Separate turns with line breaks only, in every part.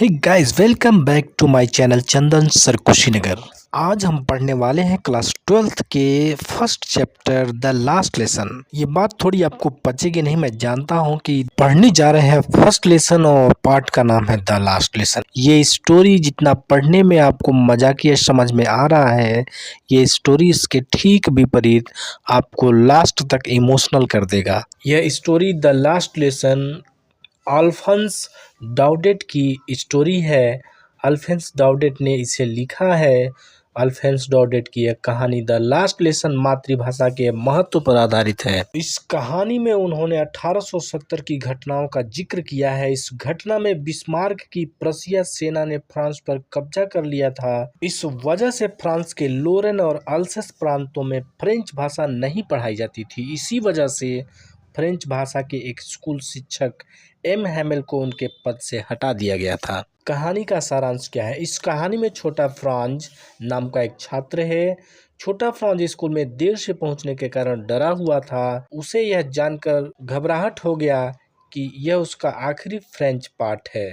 Hey guys, welcome back to my channel Chandan sir Kushinagar. आज हम पढ़ने वाले हैं क्लास 12th के first chapter the last lesson. ये बात थोड़ी आपको पचेगी नहीं, मैं जानता हूँ कि पढ़ने जा रहे हैं फर्स्ट लेसन और पार्ट का नाम है द लास्ट लेसन। ये स्टोरी जितना पढ़ने में आपको मजाकिया समझ में आ रहा है, ये स्टोरी इसके ठीक विपरीत आपको लास्ट तक इमोशनल कर देगा। यह story the last lesson Alphonse Daudet की स्टोरी है। अल्फोंस डाउडेट ने इसे लिखा है। अल्फोंस डाउडेट की यह कहानी द लास्ट लेसन मातृभाषा के महत्व पर आधारित है। इस कहानी में उन्होंने 1870 की घटनाओं का जिक्र किया है। इस घटना में बिस्मार्क की प्रशिया सेना ने फ्रांस पर कब्जा कर लिया था। इस वजह से फ्रांस के लोरेन और अल्सेस प्रांतों में फ्रेंच भाषा नहीं पढ़ाई जाती थी। इसी वजह से फ्रेंच भाषा के एक स्कूल शिक्षक एम हैमेल को उनके पद से हटा दिया गया था। कहानी का सारांश क्या है? इस कहानी में छोटा फ्रांज नाम का एक छात्र है। छोटा फ्रांज स्कूल में देर से पहुंचने के कारण डरा हुआ था। उसे यह जानकर घबराहट हो गया कि यह उसका आखिरी फ्रेंच पाठ है।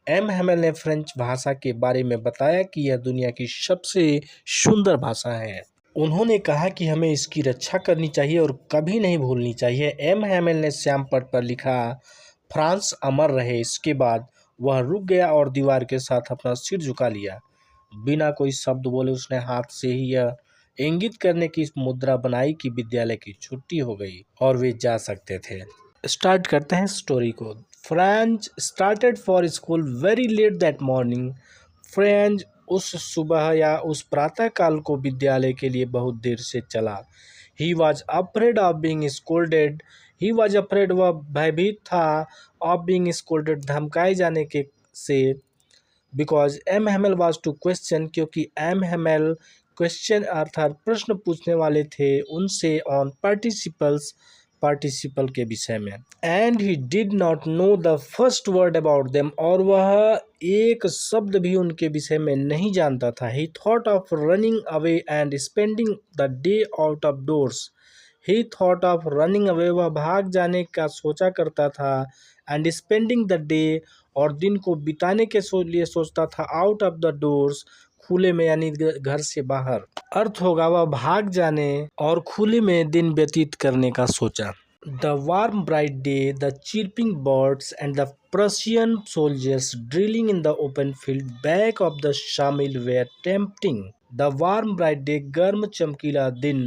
एम हैमेल ने फ्रेंच भाषा के बारे में बताया कि यह दुनिया की सबसे सुंदर भाषा है। उन्होंने कहा कि हमें इसकी रक्षा करनी चाहिए और कभी नहीं भूलनी चाहिए। एम हैमेल ने श्याम पट पर लिखा, फ्रांस अमर रहे। इसके बाद वह रुक गया और दीवार के साथ अपना सिर झुका लिया। बिना कोई शब्द बोले उसने हाथ से ही यह इंगित करने की मुद्रा बनाई कि विद्यालय की छुट्टी हो गई और वे जा सकते थे। स्टार्ट करते हैं स्टोरी को। Franz started for school very let that morning. Franz उस सुबह या उस प्रातः काल को विद्यालय के लिए बहुत देर से चला। He was afraid of being scolded. He was afraid, वह भयभीत था। ऑफ बींग स्कोल्डेड, धमकाए जाने के से। Because M Hamel was to question, क्योंकि एम हैमेल क्वेश्चन अर्थात प्रश्न पूछने वाले थे उनसे ऑन पार्टिसिपल्स, पार्टिसिपल के विषय में। And he did not know the first word about them, और वह एक शब्द भी उनके विषय में नहीं जानता था। ही thought of running away and spending the day out of doors. He thought of running away, वह भाग जाने का सोचा करता था। एंड स्पेंडिंग द डे, और दिन को बिताने के लिए सोचता था। आउट ऑफ द डोर्स, खुले में यानी घर से बाहर। अर्थ होगा वह भाग जाने और खुले में दिन व्यतीत करने का सोचा। The warm bright day, the chirping birds and the Prussian soldiers drilling in the open field back of the sawmill were tempting. The warm bright day, गर्म चमकीला दिन,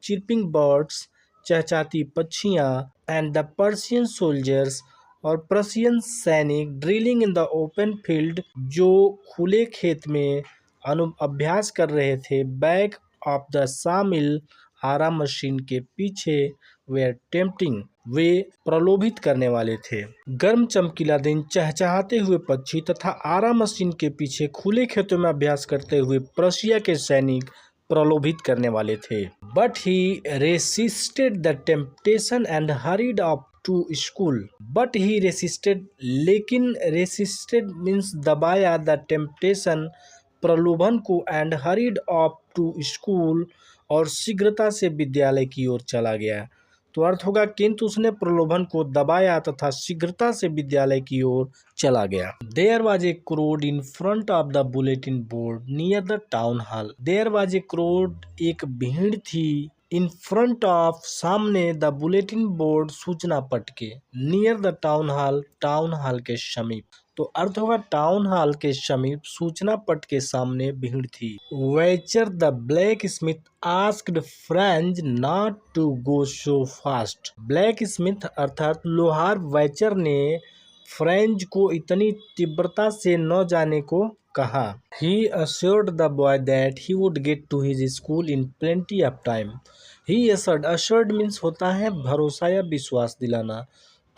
chirping birds, चहचहाती पक्षियाँ, and the Persian soldiers, और Prussian सैनिक, drilling in the open field, जो खुले खेत में अभ्यास कर रहे थे, बैक ऑफ द सामिल, आरा मशीन के पीछे, वे टेम्पटिंग, वे प्रलोभित करने वाले थे। गर्म चमकीला दिन, चहचहाते हुए पक्षी तथा आरा मशीन के पीछे खुले खेतों में अभ्यास करते हुए प्रशिया के सैनिक प्रलोभित करने वाले थे। But he resisted the temptation and hurried up to school. But he resisted, लेकिन रेसिस्टेड मीन्स दबाया, द टेम्पटेशन, प्रलोभन को, and hurried up to school, और शीघ्रता से विद्यालय की ओर चला गया। तो अर्थ होगा किंतु उसने प्रलोभन को दबाया तथा शीघ्रता से विद्यालय की ओर चला गया। There was a crowd in front of the bulletin board near the town hall. There was a crowd, एक भीड़ थी, इन फ्रंट ऑफ, सामने, द बुलेटिन बोर्ड, सूचना पट के, near the town hall, town hall के समीप। तो अर्थ होगा टाउन हॉल के समीप सूचना पट के सामने भीड़ थी। Wachter the blacksmith asked Franz not to go so fast. Blacksmith अर्थात लोहार वैचर ने फ्रेंच को इतनी तीव्रता से न जाने को कहा। He assured the boy that he would get to his school in plenty of time. He assured means होता है भरोसा या विश्वास दिलाना।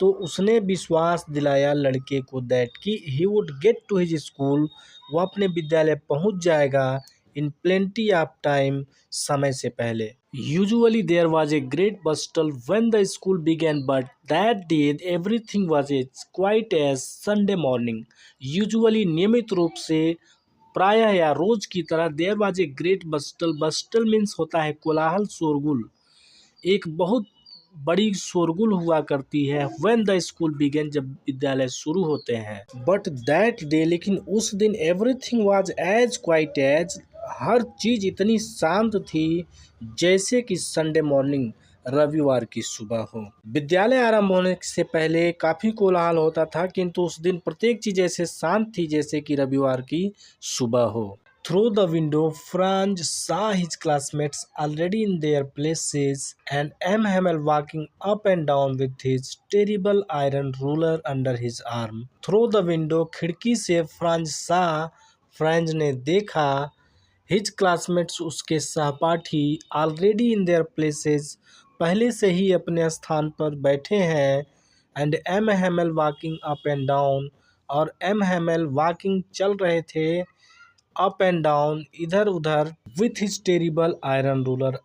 तो उसने विश्वास दिलाया लड़के को दैट कि he would get to his school, वो अपने विद्यालय पहुंच जाएगा, इन प्लेंटी ऑफ टाइम, समय से पहले। Usually there was a great bustle when the school began, but that day everything was quiet as Sunday morning. Usually, नियमित रूप से, प्रायः या रोज की तरह, there was a great bustle, bustle means होता है कोलाहल, शोरगुल, एक बहुत बड़ी शोरगुल हुआ करती है व्हेन द स्कूल बिगेन, जब विद्यालय शुरू होते हैं। बट दैट डे, लेकिन उस दिन everything was as quiet as, हर चीज इतनी शांत थी जैसे कि संडे मॉर्निंग, रविवार की सुबह हो। विद्यालय आरंभ होने से पहले काफी कोलाहल होता था, किंतु उस दिन प्रत्येक चीज ऐसे शांत थी जैसे कि रविवार की सुबह हो। Through the window, Franz saw his classmates already in their places and M. Hamel walking up and down with his terrible iron ruler under his arm. Through the window, खिड़की से फ्रांज ने देखा, his classmates, उसके सहपाठी, already in their places, पहले से ही अपने स्थान पर बैठे हैं, and M. Hamel walking up and down, और M. Hamel walking चल रहे थे अप एंड डाउन, इधर उधर, with his terrible iron ruler.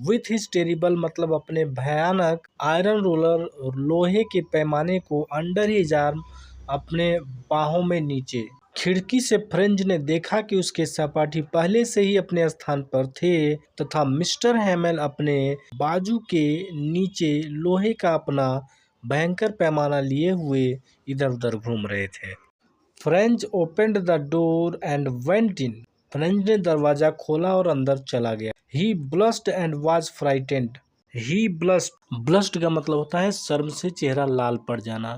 With his terrible मतलब अपने भयानक आयरन रूलर, लोहे के पैमाने को, अंडर हिज आर्म, अपने बाहों में नीचे। खिड़की से फ्रेंच ने देखा कि उसके सहपाठी पहले से ही अपने स्थान पर थे तथा मिस्टर हैमेल अपने बाजू के नीचे लोहे का अपना भयंकर पैमाना लिए हुए इधर उधर घूम रहे थे। Franz opened the door and went in. Franz ने दरवाजा खोला और अंदर चला गया। He blushed and was frightened. He blushed का मतलब होता है शर्म से चेहरा लाल पड़ जाना।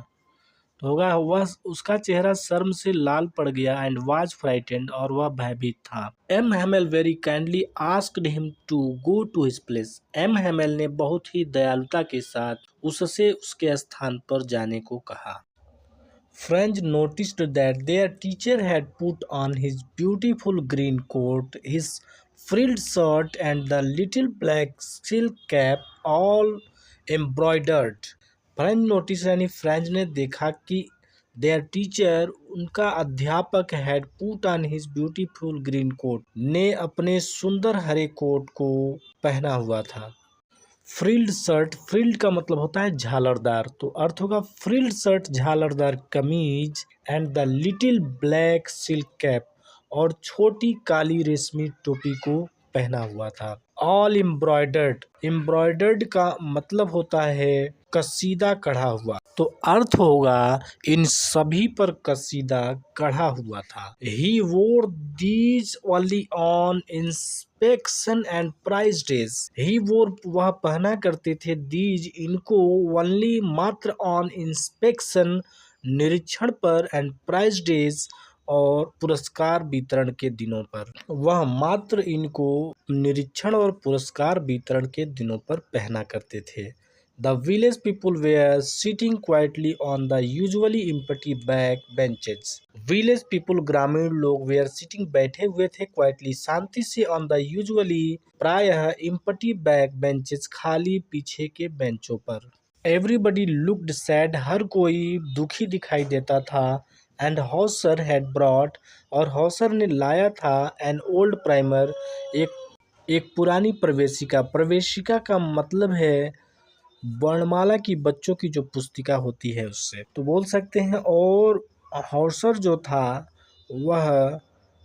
तो होगा वह, उसका चेहरा शर्म से लाल पड़ गया, एंड वाज फ्राइटेंड, और वह भयभीत था। M Hamel very kindly asked him to go to his place. M Hamel ने बहुत ही दयालुता के साथ उससे उसके स्थान पर जाने को कहा। Franz noticed that their teacher had put on his beautiful green coat, his frilled shirt, and the little black silk cap, all embroidered. French notice यानी फ्रेंच ने देखा कि देयर टीचर, उनका अध्यापक, had put on his beautiful green coat, ने अपने सुंदर हरे coat को पहना हुआ था। फ्रिल्ड शर्ट, फ्रिल्ड का मतलब होता है झालरदार, तो अर्थ होगा फ्रिल्ड शर्ट, झालरदार कमीज, and the little black silk cap, और छोटी काली रेशमी टोपी को पहना हुआ था। ऑल एम्ब्रॉयडर्ड, एम्ब्रॉयडर्ड का मतलब होता है कसीदा कढ़ा हुआ, तो अर्थ होगा इन सभी पर कसीदा कढ़ा हुआ था। He wore these only on inspection and prize days. He wore, वह पहना करते थे, दीज, इनको, ओनली, मात्र, ऑन इंस्पेक्शन, निरीक्षण पर, एंड प्राइज डेज, और पुरस्कार वितरण के दिनों पर। वह मात्र इनको निरीक्षण और पुरस्कार वितरण के दिनों पर पहना करते थे। The village people were sitting quietly on the usually empty back benches. Village people, ग्रामीण लोग, were sitting, बैठे हुए थे, quietly, शांति से, on the usually, प्रायः, empty back benches, खाली पीछे के बेंचों पर। Everybody looked sad, हर कोई दुखी दिखाई देता था। And Hauser had brought, और हॉसर ने लाया था, an old primer, एक पुरानी प्रवेशिका। प्रवेशिका का मतलब है वर्णमाला की बच्चों की जो पुस्तिका होती है उससे, तो बोल सकते हैं। और हॉर्सर जो था वह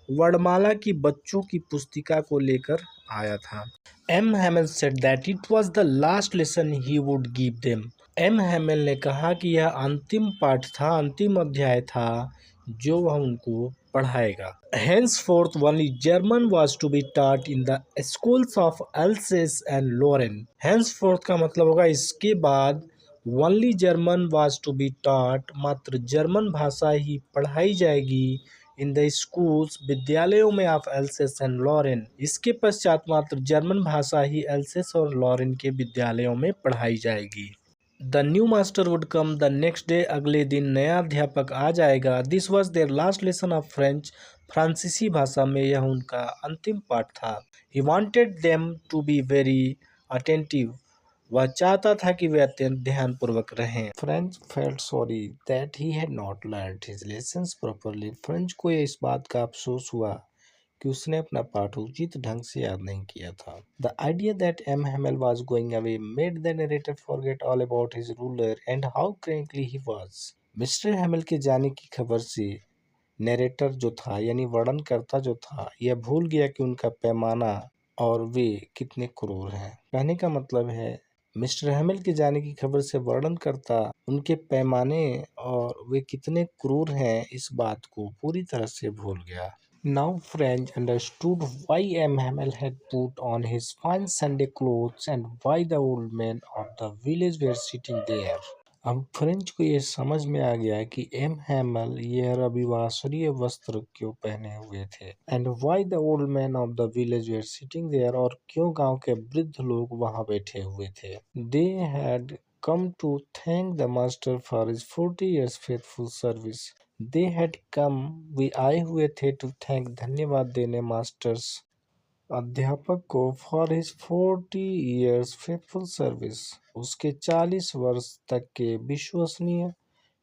वर्णमाला की बच्चों की पुस्तिका को लेकर आया था। M Hamel said that it was the last lesson he would give them. M Hamel ने कहा कि यह अंतिम पाठ था, अंतिम अध्याय था जो वह उनको पढ़ाएगा। Henceforth only German was to be taught in the schools of Alsace and Lorraine. Henceforth का मतलब होगा इसके बाद, only German was to be taught, मात्र जर्मन भाषा ही पढ़ाई जाएगी, इन द स्कूल्स, विद्यालयों में, ऑफ एल्सेस एंड लॉरेन, इसके पश्चात मात्र जर्मन भाषा ही एल्सेस और लॉरेन के विद्यालयों में पढ़ाई जाएगी। The new master would come the next day, अगले दिन नया अध्यापक आ जाएगा। This was their last lesson of French, फ्रांसीसी भाषा में यह उनका अंतिम पाठ था। He wanted them to be very attentive, वह चाहता था कि वे अत्यंत ध्यानपूर्वक रहें। French felt sorry that he had not learned his lessons properly. French को इस बात का अफसोस हुआ कि उसने अपना पाठ उचित ढंग से याद नहीं किया था। The idea that M Hamel was going away made the narrator forget all about his ruler and how crankily he was. Mister Hamel के जाने की खबर से नरेटर जो था, यानी वर्णनकर्ता जो था, यह भूल गया कि उनका पैमाना और वे कितने क्रूर हैं। कहने का मतलब है मिस्टर हैमिल के जाने की खबर से वर्णन करता उनके पैमाने और वे कितने क्रूर हैं इस बात को पूरी तरह से भूल गया। Now French understood why M. Hamel had put on his fine Sunday clothes and why the old men of the village were sitting there. अब फ्रेंच को ये समझ में आ गया कि एम हैमल ये रविवासरीय वस्त्र क्यों पहने हुए थे and why the old man of the village were sitting there और क्यों गांव के वृद्ध लोग वहां बैठे हुए थे। They had come to thank the master for his 40 years faithful service. They had come, वे आए हुए थे to thank धन्यवाद देने मास्टर्स अध्यापक को for his 40 years faithful service उसके 40 वर्ष तक के विश्वसनीय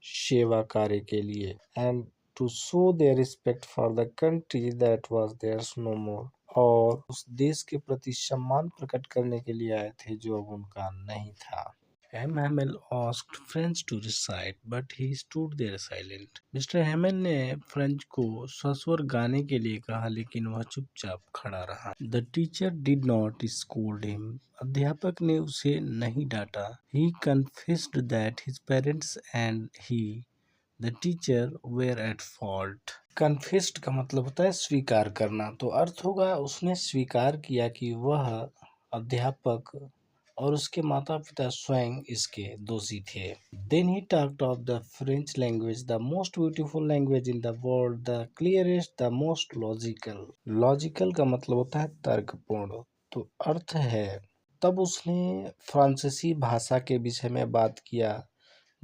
सेवा कार्य के लिए and to show their respect for the country that was theirs no more और उस देश के प्रति सम्मान प्रकट करने के लिए आए थे जो अब उनका नहीं था। M. Hamel asked French to recite, but he stood there silent. Mister Hamel ने फ्रेंच को सस्वर गाने के लिए कहा लेकिन वह चुपचाप खड़ा रहा। The teacher did not scold him. अध्यापक ने उसे नहीं डांटा। He confessed that his parents and he, the teacher, were at fault. Confessed का मतलब होता है स्वीकार करना, तो अर्थ होगा उसने स्वीकार किया कि वह अध्यापक और उसके माता पिता स्वयं इसके दोषी थे। Then he talked of the French language, the most beautiful language in the world, the clearest, the most logical. Logical का मतलब होता है तर्कपूर्ण, तो अर्थ है तब उसने फ्रांसीसी भाषा के विषय में बात किया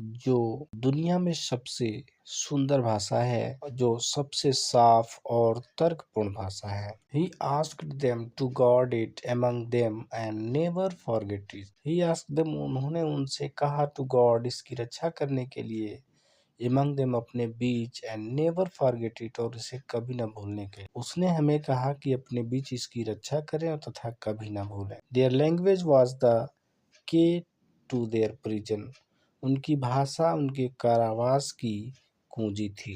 जो दुनिया में सबसे सुंदर भाषा है, जो सबसे साफ और तर्कपूर्ण भाषा है। He asked them to guard it among them and never forget it. He asked them, उन्होंने उनसे कहा to guard, इसकी रक्षा करने के लिए, among them, अपने बीच, and never forget it, और इसे कभी न भूलने के। उसने हमें कहा कि अपने बीच इसकी रक्षा करें और तथा कभी न भूलें। Their language was the key to their prison. उनकी भाषा उनके कारावास की कुंजी थी।